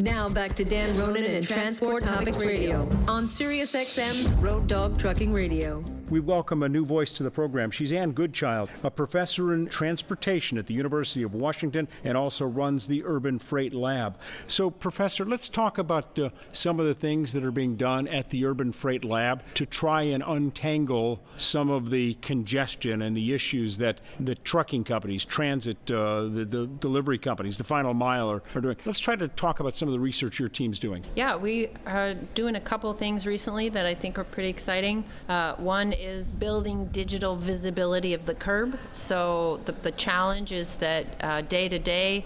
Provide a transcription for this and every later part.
Now back to Dan Ronan and Transport Topics Radio on SiriusXM's Road Dog Trucking Radio. We welcome a new voice to the program. She's Ann Goodchild, a professor in transportation at the University of Washington and also runs the Urban Freight Lab. So, Professor, let's talk about some of the things that are being done at the Urban Freight Lab to try and untangle some of the congestion and the issues that the trucking companies, transit, the delivery companies, the final mile are doing. Let's try to talk about some of the research your team's doing. Yeah, we are doing a couple of things recently that I think are pretty exciting. One is building digital visibility of the curb. So the challenge is that day to day,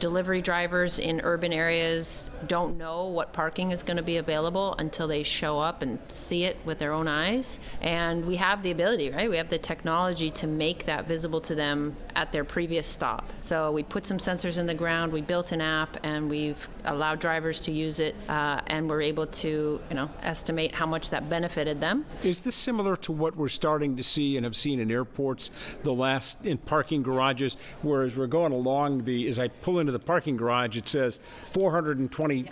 delivery drivers in urban areas don't know what parking is going to be available until they show up and see it with their own eyes. And we have the ability, right? We have the technology to make that visible to them at their previous stop. So we put some sensors in the ground, we built an app, and we've allowed drivers to use it, and we're able to, estimate how much that benefited them. Is this similar to what we're starting to see and have seen in airports in parking garages, whereas we're going along as I pull into the parking garage, it says 420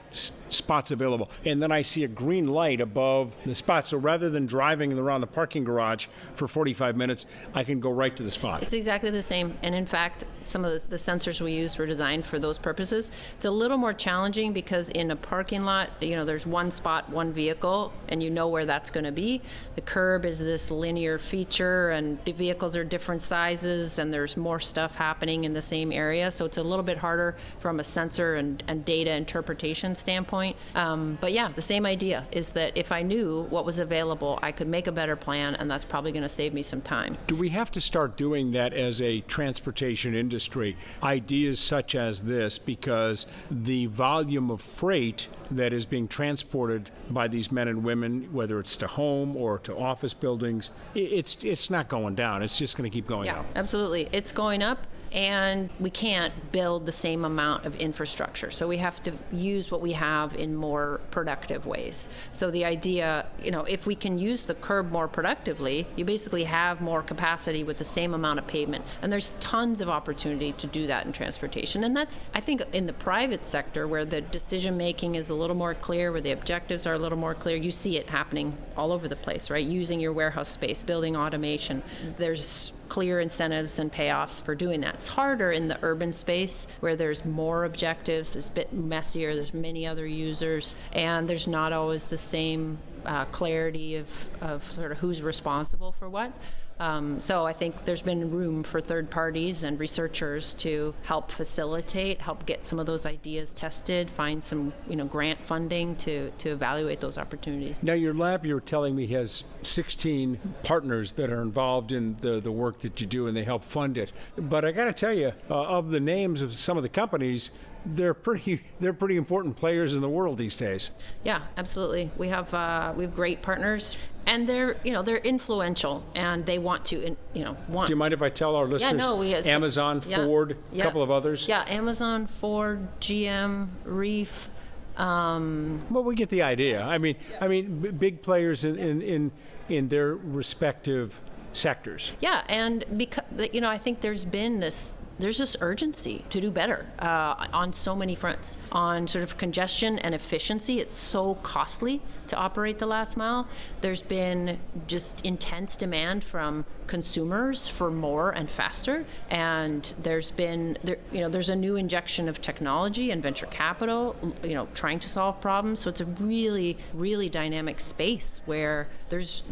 spots available, and then I see a green light above the spot. So rather than driving around the parking garage for 45 minutes, I can go right to the spot. It's exactly the same, and in fact, some of the sensors we use were designed for those purposes. It's a little more challenging because in a parking lot, there's one spot, one vehicle, and you know where that's going to be. The curb is this linear feature, and the vehicles are different sizes, and there's more stuff happening in the same area, so it's a little bit harder from a sensor and data interpretation standpoint. But yeah, the same idea is that if I knew what was available, I could make a better plan, and that's probably going to save me some time. Do we have to start doing that as a transportation industry? Ideas such as this, because the volume of freight that is being transported by these men and women, whether it's to home or to office buildings, it's not going down. It's just going to keep going up. Yeah, absolutely. It's going up. And we can't build the same amount of infrastructure. So we have to use what we have in more productive ways. So the idea, if we can use the curb more productively, you basically have more capacity with the same amount of pavement. And there's tons of opportunity to do that in transportation. And that's, I think, in the private sector where the decision making is a little more clear, where the objectives are a little more clear, you see it happening all over the place, right? Using your warehouse space, building automation. There's clear incentives and payoffs for doing that. It's harder in the urban space where there's more objectives, it's a bit messier, there's many other users, and there's not always the same clarity of sort of who's responsible for what. So I think there's been room for third parties and researchers to help facilitate, help get some of those ideas tested, find some grant funding to evaluate those opportunities. Now your lab, you're telling me, has 16 partners that are involved in the work that you do, and they help fund it. But I got to tell you, of the names of some of the companies, they're pretty important players in the world these days. Yeah, absolutely. We have great partners, and they're influential, and they want to want. Do you mind if I tell our listeners? Yeah, no, Amazon, Ford, a couple of others. Yeah, Amazon, Ford, GM, Reef. Well, we get the idea. I mean, big players in their respective sectors. Yeah, and because I think there's this urgency to do better on so many fronts. On sort of congestion and efficiency, it's so costly to operate the last mile. There's been just intense demand from consumers for more and faster, and there's a new injection of technology and venture capital, trying to solve problems. So it's a really, really dynamic space where there's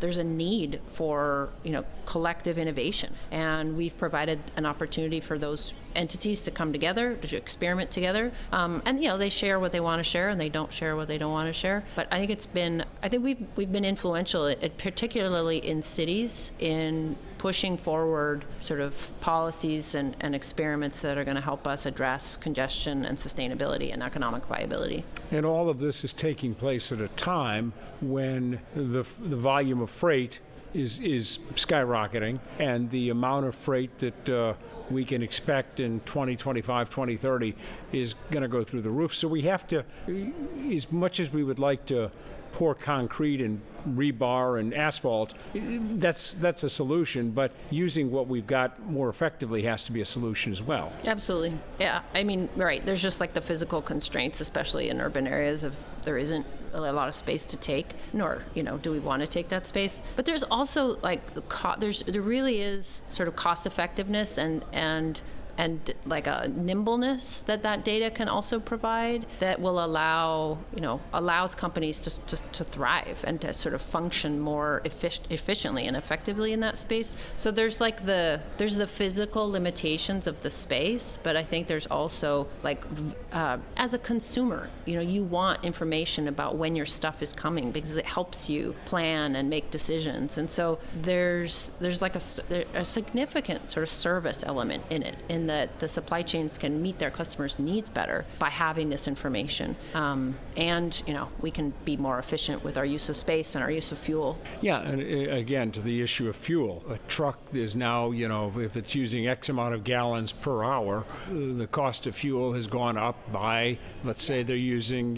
a need for collective innovation, and we've provided an opportunity for those entities to come together, to experiment together, and they share what they want to share, and they don't share what they don't want to share. But I think we've been influential, particularly in cities, in pushing forward sort of policies and experiments that are going to help us address congestion and sustainability and economic viability. And all of this is taking place at a time when the volume of freight is skyrocketing, and the amount of freight that we can expect in 2025, 2030 is going to go through the roof. So we have to, as much as we would like to pour concrete and rebar and asphalt, that's a solution, but using what we've got more effectively has to be a solution as well. Absolutely. Yeah. I mean, right. There's just like the physical constraints, especially in urban areas, of there isn't a lot of space to take, nor, do we want to take that space. But there's also like, there really is sort of cost effectiveness and like a nimbleness that data can also provide that will allows companies to thrive and to sort of function more efficiently and effectively in that space. So there's the physical limitations of the space, but I think there's also as a consumer, you want information about when your stuff is coming because it helps you plan and make decisions. And so there's like a significant sort of service element in it, in that the supply chains can meet their customers' needs better by having this information. And we can be more efficient with our use of space and our use of fuel. Yeah, and again, to the issue of fuel, a truck is now, if it's using X amount of gallons per hour, the cost of fuel has gone up by, let's say they're using,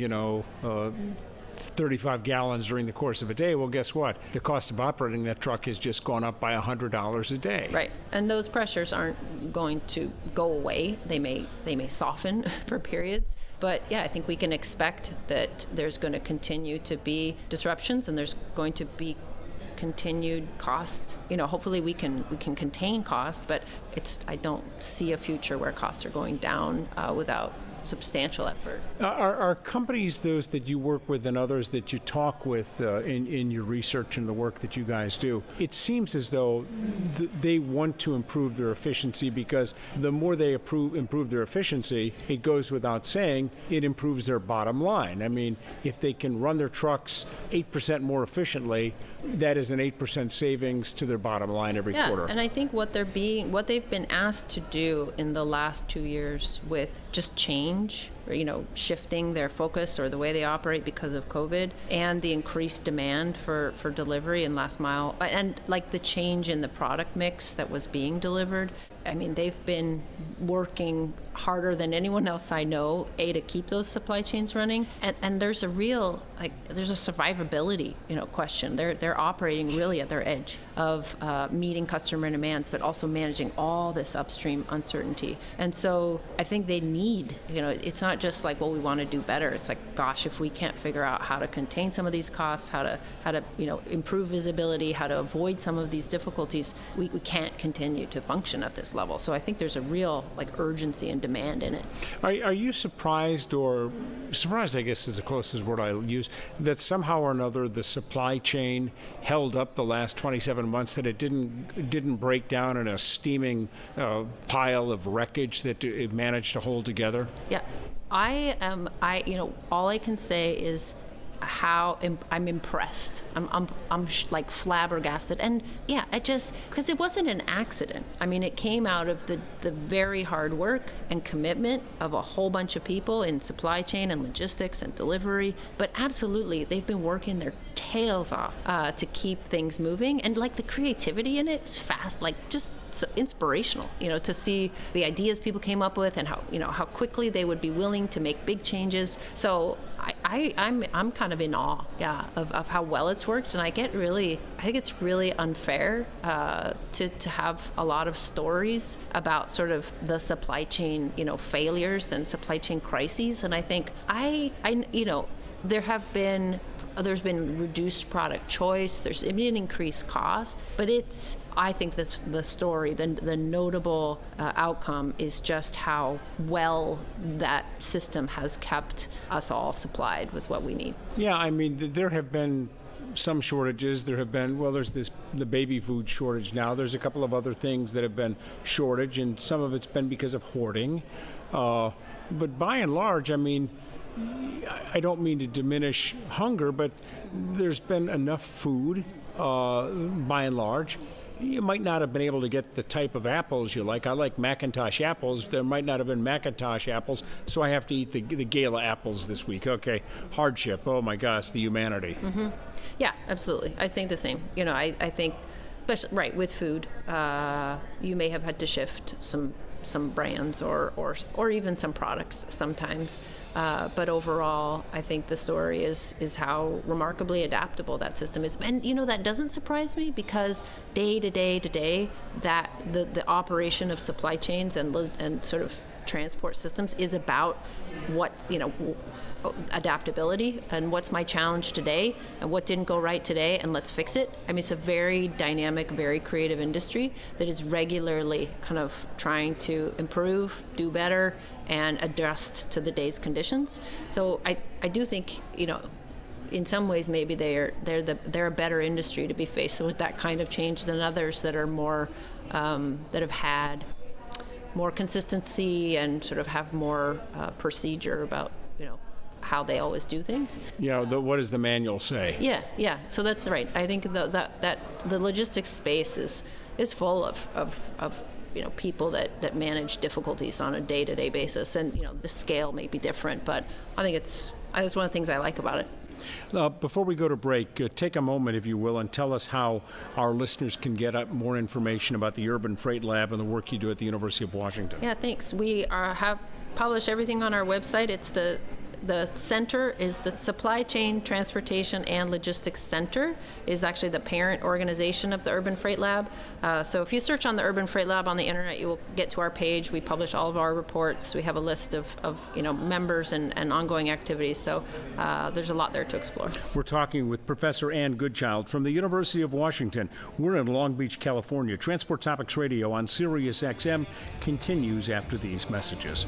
35 gallons during the course of a day. Well, guess what? The cost of operating that truck has just gone up by $100 a day. Right. And those pressures aren't going to go away. They may soften for periods. But yeah, I think we can expect that there's going to continue to be disruptions and there's going to be continued cost. Hopefully we can contain cost, but I don't see a future where costs are going down without substantial effort. Are companies, those that you work with and others that you talk with in your research and the work that you guys do, it seems as though they want to improve their efficiency, because the more they improve their efficiency, it goes without saying, it improves their bottom line. I mean, if they can run their trucks 8% more efficiently, that is an 8% savings to their bottom line every quarter. And I think what they've been asked to do in the last 2 years with just change, or, shifting their focus or the way they operate because of COVID, and the increased demand for delivery and last mile, and like the change in the product mix that was being delivered. I mean, they've been working harder than anyone else I know, to keep those supply chains running. And there's a real, there's a survivability, question. They're operating really at their edge of meeting customer demands, but also managing all this upstream uncertainty. And so I think they need, it's not just like, well, we want to do better. It's like, gosh, if we can't figure out how to contain some of these costs, how to improve visibility, how to avoid some of these difficulties, we can't continue to function at this level. So I think there's a real urgency and demand in it. Are you surprised, I guess is the closest word I'll use, that somehow or another the supply chain held up the last 27 months, that it didn't break down in a steaming pile of wreckage that it managed to hold together? Yeah. All I can say is how I'm impressed. I'm flabbergasted. And yeah, because it wasn't an accident. I mean, it came out of the very hard work and commitment of a whole bunch of people in supply chain and logistics and delivery. But absolutely, they've been working their tails off to keep things moving. And the creativity in it is fast, just so inspirational, to see the ideas people came up with and how quickly they would be willing to make big changes. So I'm kind of in awe, of how well it's worked, and I think it's really unfair to have a lot of stories about sort of the supply chain, failures and supply chain crises, and I think there's been reduced product choice, there's been increased cost, but I think the story, the notable outcome is just how well that system has kept us all supplied with what we need. Yeah, I mean, there have been some shortages. There have been, there's the baby food shortage now. There's a couple of other things that have been shortage, and some of it's been because of hoarding. But by and large, I mean, I don't mean to diminish hunger, but there's been enough food, by and large. You might not have been able to get the type of apples you like. I like Macintosh apples. There might not have been Macintosh apples, so I have to eat the Gala apples this week. Okay, hardship. Oh my gosh, the humanity. Mm-hmm. Yeah, absolutely. I think the same. I think especially right with food, you may have had to shift some brands or even some products sometimes. But overall, I think the story is how remarkably adaptable that system is. And, that doesn't surprise me because day to day, that the operation of supply chains and sort of transport systems is about what, adaptability and what's my challenge today and what didn't go right today and let's fix it. I mean, it's a very dynamic, very creative industry that is regularly kind of trying to improve, do better, and adjust to the day's conditions. So I do think, in some ways maybe they're a better industry to be faced with that kind of change than others that are more that have had more consistency and sort of have more procedure about how they always do things. What does the manual say? Yeah. So that's right. I think that the logistics space is full of people that manage difficulties on a day-to-day basis, and the scale may be different, but I think it's one of the things I like about it. Before we go to break, take a moment, if you will, and tell us how our listeners can get more information about the Urban Freight Lab and the work you do at the University of Washington. Yeah, thanks. We have published everything on our website. It's the center is the Supply Chain, Transportation, and Logistics Center is actually the parent organization of the Urban Freight Lab. So if you search on the Urban Freight Lab on the internet, you will get to our page. We publish all of our reports. We have a list of members and ongoing activities. So there's a lot there to explore. We're talking with Professor Ann Goodchild from the University of Washington. We're in Long Beach, California. Transport Topics Radio on SiriusXM continues after these messages.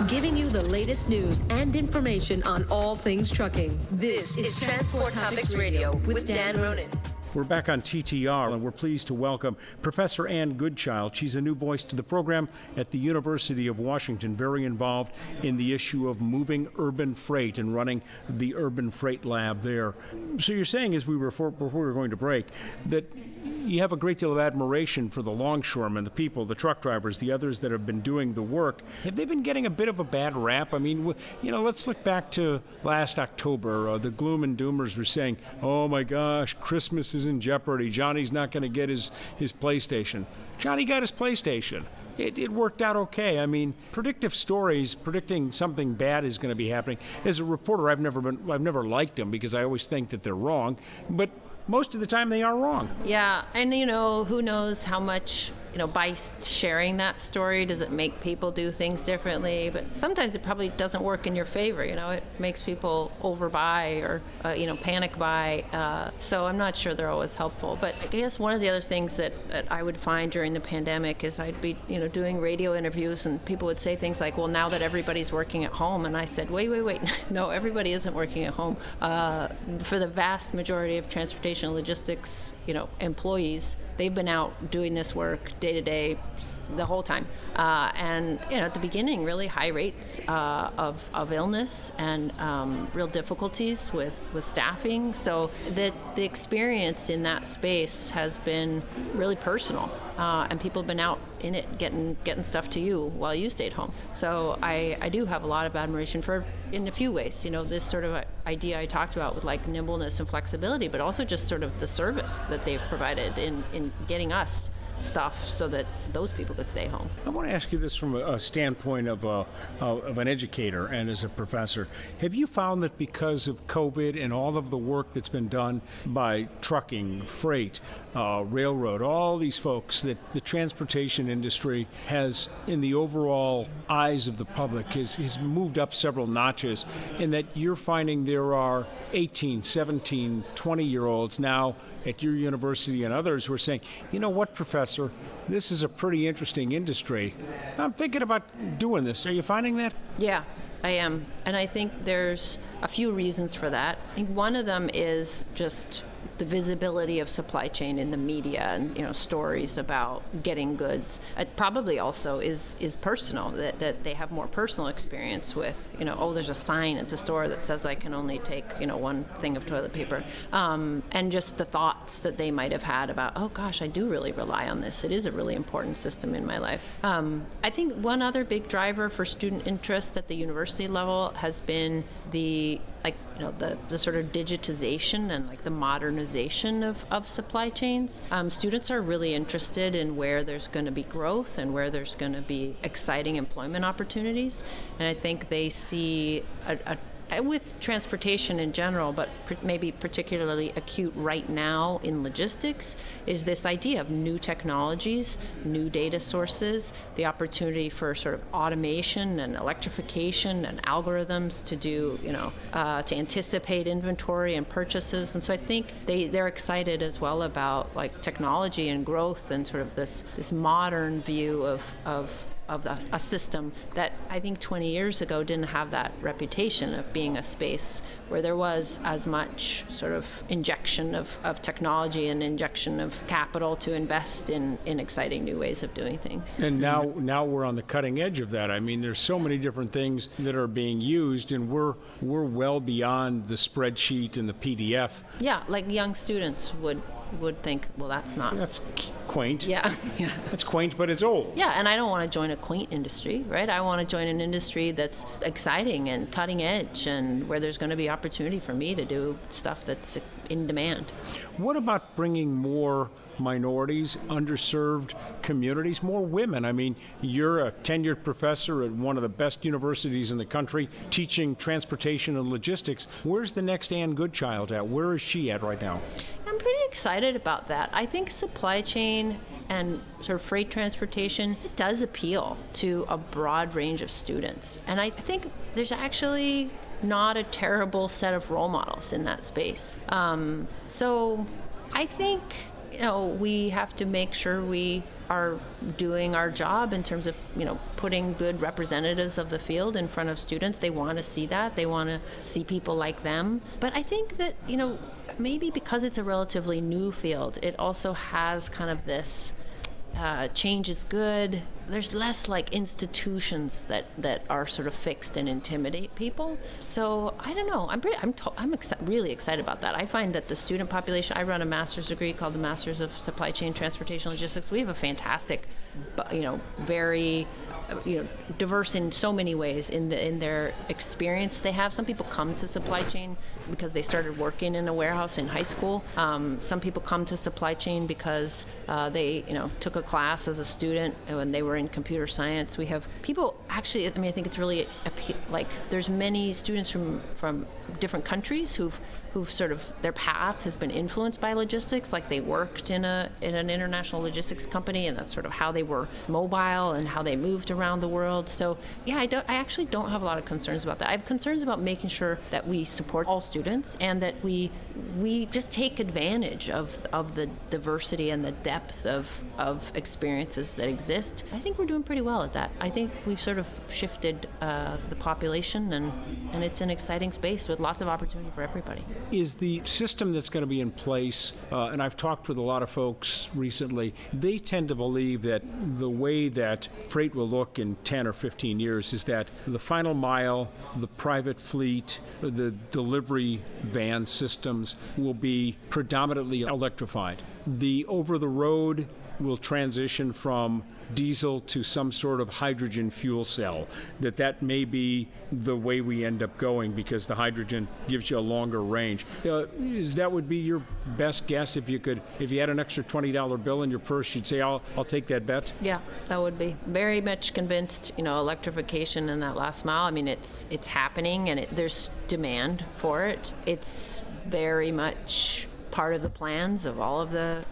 Giving you the latest news and information on all things trucking. This is Transport Topics Radio with Dan Ronan. We're back on TTR, and we're pleased to welcome Professor Ann Goodchild. She's a new voice to the program at the University of Washington, very involved in the issue of moving urban freight and running the Urban Freight Lab there. So you're saying, before we were going to break, that you have a great deal of admiration for the longshoremen, the people, the truck drivers, the others that have been doing the work. Have they been getting a bit of a bad rap? I mean, let's look back to last October. The gloom and doomers were saying, oh my gosh, Christmas is in jeopardy. Johnny's not going to get his PlayStation. Johnny got his PlayStation. It worked out okay. I mean, predictive stories predicting something bad is going to be happening. As a reporter, I've never liked them because I always think that they're wrong, but most of the time they are wrong. Yeah, and who knows how much, by sharing that story, does it make people do things differently? But sometimes it probably doesn't work in your favor. It makes people overbuy or, panic buy. So I'm not sure they're always helpful. But I guess one of the other things that I would find during the pandemic is I'd be, doing radio interviews and people would say things like, well, now that everybody's working at home. And I said, wait. No, everybody isn't working at home. For the vast majority of transportation and logistics, employees, they've been out doing this work day to day the whole time. And at the beginning, really high rates of illness and real difficulties with staffing. So the experience in that space has been really personal. And people have been out in it getting stuff to you while you stayed home. So I do have a lot of admiration for, in a few ways, this sort of idea I talked about with like nimbleness and flexibility, but also just sort of the service that they've provided in getting us stuff so that those people could stay home. I want to ask you this from a standpoint of an educator and as a professor. Have you found that because of COVID and all of the work that's been done by trucking, freight, railroad, all these folks, that the transportation industry has, in the overall eyes of the public, has moved up several notches, in that you're finding there are 18, 17, 20-year-olds now at your university and others who are saying, you know what, Professor, this is a pretty interesting industry. I'm thinking about doing this. Are you finding that? Yeah, I am. And I think there's a few reasons for that. I think one of them is just the visibility of supply chain in the media and stories about getting goods. It probably also is personal, that they have more personal experience with there's a sign at the store that says I can only take one thing of toilet paper, and just the thoughts that they might have had about, oh gosh, I do really rely on this. It is a really important system in my life. I think one other big driver for student interest at the university level has been the sort of digitization and like the modernization of supply chains. Students are really interested in where there's going to be growth and where there's going to be exciting employment opportunities. And I think they see with transportation in general, but maybe particularly acute right now in logistics, is this idea of new technologies, new data sources, the opportunity for sort of automation and electrification and algorithms to do, to anticipate inventory and purchases. And so I think they're excited as well about like technology and growth and sort of this modern view of a system that I think 20 years ago didn't have that reputation of being a space where there was as much sort of injection of technology and injection of capital to invest in exciting new ways of doing things. And now we're on the cutting edge of that. I mean, there's so many different things that are being used, and we're well beyond the spreadsheet and the PDF. Yeah, like young students would think, well, that's quaint. Yeah. That's quaint, but it's old. Yeah, and I don't want to join a quaint industry, right? I want to join an industry that's exciting and cutting edge and where there's going to be opportunity for me to do stuff that's in demand. What about bringing more minorities, underserved communities, more women? I mean, you're a tenured professor at one of the best universities in the country teaching transportation and logistics. Where's the next Ann Goodchild at? Where is she at right now? I'm pretty excited about that. I think supply chain and sort of freight transportation, it does appeal to a broad range of students. And I think there's actually not a terrible set of role models in that space. So I think we have to make sure we are doing our job in terms of, putting good representatives of the field in front of students. They want to see that. They want to see people like them. But I think that, maybe because it's a relatively new field, it also has kind of this change is good. There's less like institutions that are sort of fixed and intimidate people. So I don't know. I'm really excited about that. I find that the student population. I run a master's degree called the Masters of Supply Chain Transportation Logistics. We have a fantastic, very diverse in so many ways in their experience they have. Some people come to supply chain because they started working in a warehouse in high school. Some people come to supply chain because they took a class as a student when they were in computer science. We have people actually, I think it's really there's many students from different countries who've sort of their path has been influenced by logistics, like they worked in an international logistics company, and that's sort of how they were mobile and how they moved around the world. So yeah, I actually don't have a lot of concerns about that. I have concerns about making sure that we support all students and that we just take advantage of the diversity and the depth of experiences that exist. I think we're doing pretty well at that. I think we've sort of shifted the population, and it's an exciting space with lots of opportunity for everybody. Is the system that's going to be in place, and I've talked with a lot of folks recently, they tend to believe that the way that freight will look in 10 or 15 years is that the final mile, the private fleet, the delivery van systems will be predominantly electrified. The over-the-road will transition from diesel to some sort of hydrogen fuel cell, that may be the way we end up going because the hydrogen gives you a longer range. That would be your best guess if you had an extra $20 bill in your purse, you'd say, I'll take that bet? Yeah, that would be. Very much convinced, electrification in that last mile. I mean, it's happening and there's demand for it. It's very much part of the plans of all of the,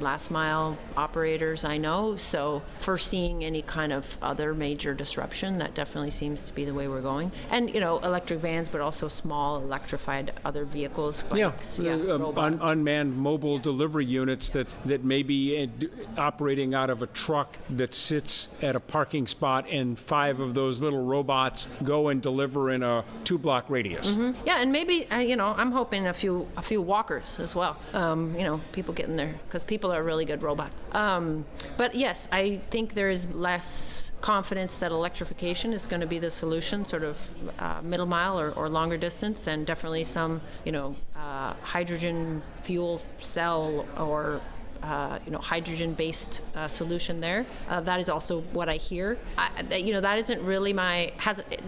last mile operators I know. So foreseeing any kind of other major disruption, that definitely seems to be the way we're going. And, electric vans, but also small electrified other vehicles, bikes, robots. Unmanned mobile delivery units that may be operating out of a truck that sits at a parking spot, and 5 of those little robots go and deliver in a 2-block radius. Mm-hmm. Yeah, and maybe, I'm hoping a few walkers as well. People getting there, because people are really good robots. But yes, I think there is less confidence that electrification is going to be the solution, sort of middle mile or longer distance, and definitely some, hydrogen fuel cell or hydrogen-based solution there. That is also what I hear. That isn't really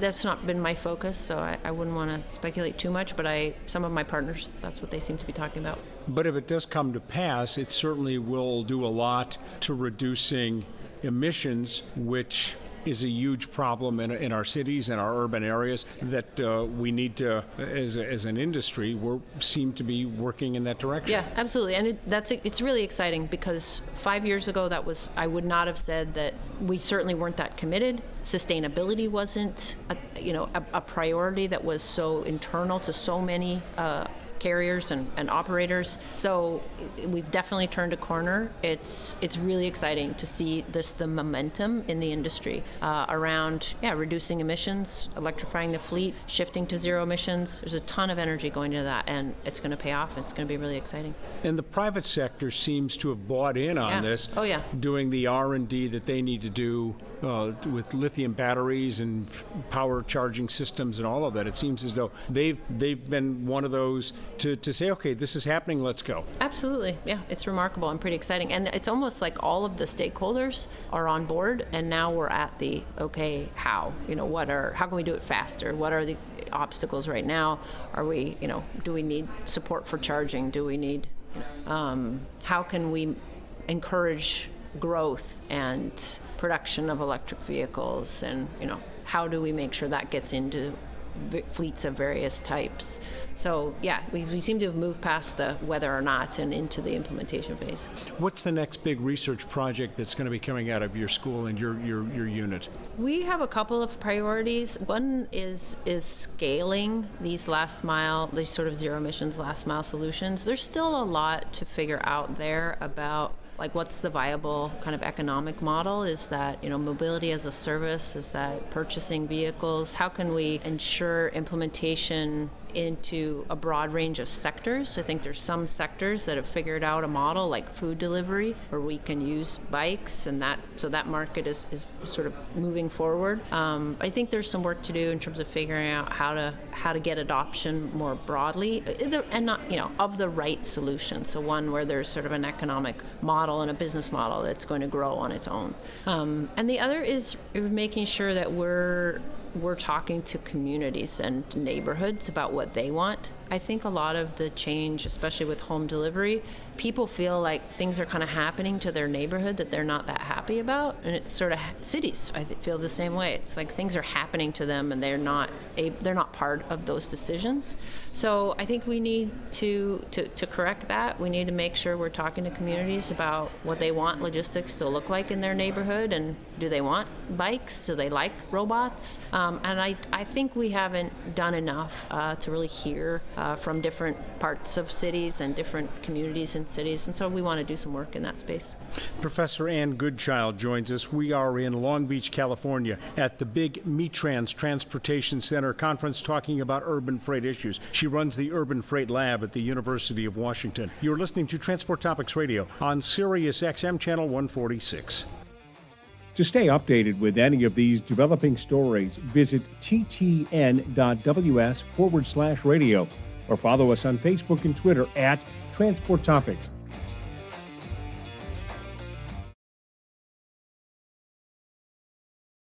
that's not been my focus, so I wouldn't want to speculate too much, but some of my partners, that's what they seem to be talking about. But if it does come to pass, it certainly will do a lot to reducing emissions, which is a huge problem in our cities and our urban areas that we need to, as an industry, seem to be working in that direction. Yeah, absolutely. And it's really exciting because 5 years ago, I would not have said that. We certainly weren't that committed. Sustainability wasn't a priority that was so internal to so many carriers and operators. So we've definitely turned a corner. It's really exciting to see the momentum in the industry around reducing emissions, electrifying the fleet, shifting to zero emissions. There's a ton of energy going into that, and it's going to pay off. It's going to be really exciting. And the private sector seems to have bought in on this. Oh, yeah. Doing the R&D that they need to do with lithium batteries and power charging systems and all of that. It seems as though they've been one of those to say, okay, this is happening, let's go. Absolutely. Yeah, it's remarkable and pretty exciting. And it's almost like all of the stakeholders are on board, and now we're at the, okay, how? How can we do it faster? What are the obstacles right now? Do we need support for charging? Do we need, how can we encourage growth and production of electric vehicles? And, how do we make sure that gets into fleets of various types? So we seem to have moved past the whether or not and into the implementation phase. What's the next big research project that's going to be coming out of your school and your unit? We have a couple of priorities. One is scaling these sort of zero emissions last mile solutions. There's still a lot to figure out there about what's the viable kind of economic model? Is that, mobility as a service? Is that purchasing vehicles? How can we ensure implementation into a broad range of sectors? I think there's some sectors that have figured out a model like food delivery where we can use bikes, and that market is sort of moving forward. I think there's some work to do in terms of figuring out how to get adoption more broadly, and not of the right solution. So one where there's sort of an economic model and a business model that's going to grow on its own. And the other is making sure that we're talking to communities and neighborhoods about what they want. I think a lot of the change, especially with home delivery, people feel like things are kind of happening to their neighborhood that they're not that happy about. And it's sort of cities, I feel the same way. It's like things are happening to them and they're not part of those decisions. So I think we need to correct that. We need to make sure we're talking to communities about what they want logistics to look like in their neighborhood, and do they want bikes? Do they like robots? And I think we haven't done enough to really hear from different parts of cities and different communities in cities, and so we want to do some work in that space. Professor Ann Goodchild joins us. We are in Long Beach, California at the big MeTrans Transportation Center conference talking about urban freight issues. She runs the Urban Freight Lab at the University of Washington. You're listening to Transport Topics Radio on SiriusXM Channel 146. To stay updated with any of these developing stories, visit ttn.ws/radio or follow us on Facebook and Twitter at Transport Topics.